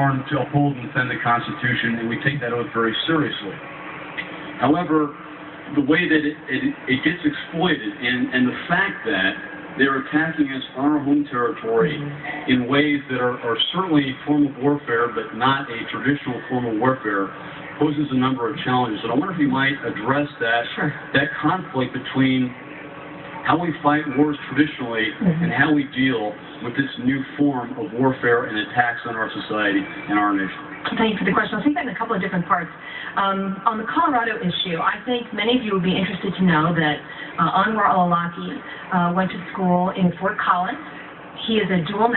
sworn to uphold and defend the Constitution, and we take that oath very seriously. However, the way that it gets exploited, and the fact that they're attacking us on our home territory in ways that are certainly a form of warfare, but not a traditional form of warfare, poses a number of challenges. And I wonder if you might address that, that conflict between how we fight wars traditionally and how we deal with this new form of warfare and attacks on our society and our nation. Thank you for the question. I'll take that in a couple of different parts. On the Colorado issue, I think many of you would be interested to know that Anwar al-Awlaki went to school in Fort Collins. He was a dual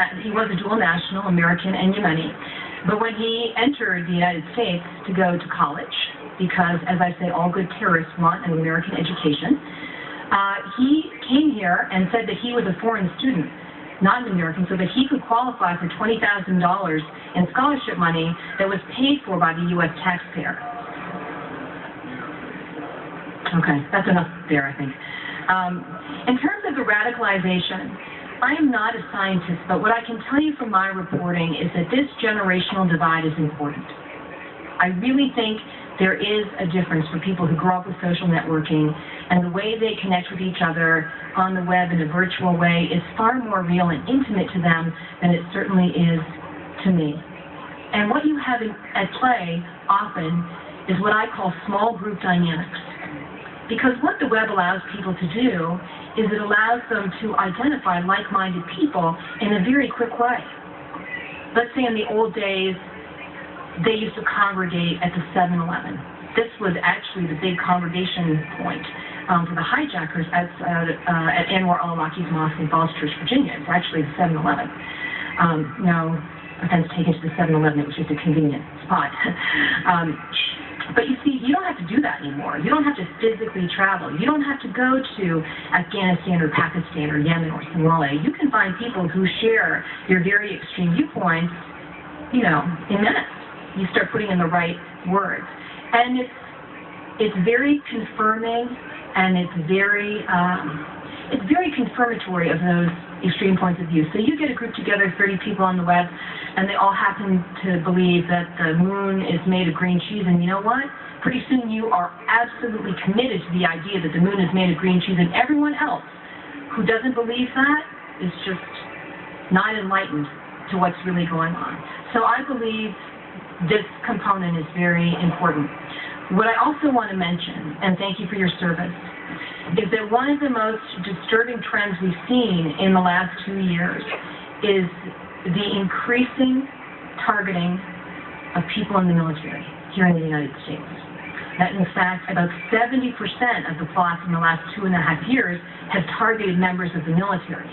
national, American and Yemeni. But when he entered the United States to go to college, because, as I say, all good terrorists want an American education, he came here and said that he was a foreign student, not an American, so that he could qualify for $20,000 in scholarship money that was paid for by the U.S. taxpayer. Okay, that's enough there, I think. In terms of the radicalization, I am not a scientist, but what I can tell you from my reporting is that this generational divide is important. I really think there is a difference for people who grow up with social networking, and the way they connect with each other on the web in a virtual way is far more real and intimate to them than it certainly is to me. And what you have at play often is what I call small group dynamics. Because what the web allows people to do is it allows them to identify like-minded people in a very quick way. Let's say in the old days, they used to congregate at the 7-Eleven. This was actually the big congregation point for the hijackers at Anwar al-Awlaki's mosque in Falls Church, Virginia. It's actually the 7-Eleven. No offense taken to the 7-Eleven, it was just a convenient spot. But you see, you don't have to do that anymore. You don't have to physically travel. You don't have to go to Afghanistan or Pakistan or Yemen or Somalia. You can find people who share your very extreme viewpoints, you know, in minutes. You start putting in the right words. And it's very confirming, and it's very confirmatory of those extreme points of view. So you get a group together, 30 people on the web, and they all happen to believe that the moon is made of green cheese, and you know what? Pretty soon you are absolutely committed to the idea that the moon is made of green cheese, and everyone else who doesn't believe that is just not enlightened to what's really going on. So I believe this component is very important. What I also want to mention, and thank you for your service, is that one of the most disturbing trends we've seen in the last 2 years is the increasing targeting of people in the military here in the United States. That, in fact, about 70% of the plots in the last 2.5 years have targeted members of the military.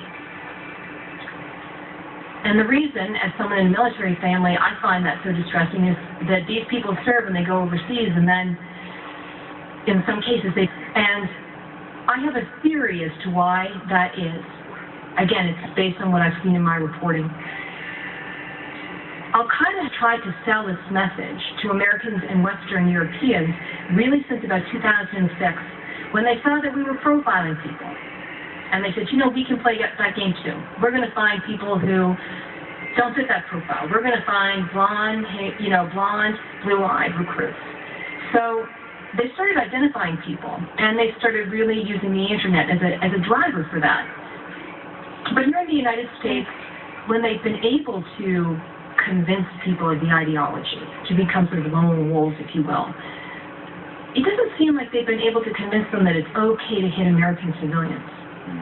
And the reason, as someone in a military family, I find that so distressing is that these people serve and they go overseas, and then, in some cases, and I have a theory as to why that is. Again, it's based on what I've seen in my reporting. Al-Qaeda has tried to sell this message to Americans and Western Europeans really since about 2006, when they saw that we were profiling people. And they said, you know, we can play that game too. We're going to find people who don't fit that profile. We're going to find blonde, blue-eyed recruits. So they started identifying people, and they started really using the internet as a driver for that. But here in the United States, when they've been able to convince people of the ideology, to become sort of lone wolves, if you will, it doesn't seem like they've been able to convince them that it's okay to hit American civilians.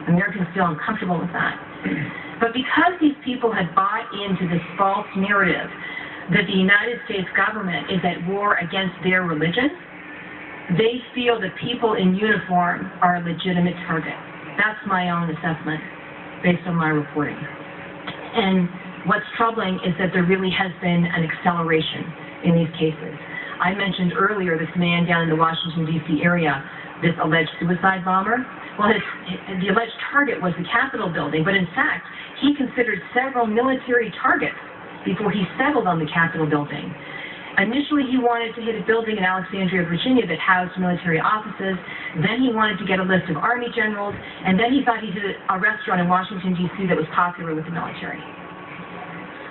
Americans feel uncomfortable with that. But because these people have bought into this false narrative that the United States government is at war against their religion, they feel that people in uniform are a legitimate target. That's my own assessment based on my reporting. And what's troubling is that there really has been an acceleration in these cases. I mentioned earlier this man down in the Washington, D.C. area, this alleged suicide bomber. Well, the alleged target was the Capitol building, but in fact, he considered several military targets before he settled on the Capitol building. Initially, he wanted to hit a building in Alexandria, Virginia that housed military offices. Then he wanted to get a list of Army generals, and then he thought he hit a restaurant in Washington, D.C. that was popular with the military.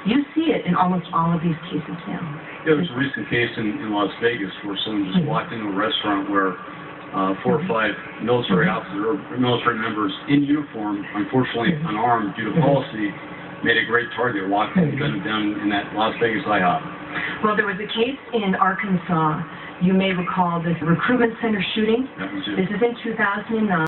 You see it in almost all of these cases now. Yeah, there's a recent case in Las Vegas where someone just walked into a restaurant where 4 or 5 military officers or military members in uniform, unfortunately unarmed due to policy, made a great target, walking and gunned down in that Las Vegas IHOP. Well, there was a case in Arkansas. You may recall this recruitment center shooting. That was it. This is in 2009.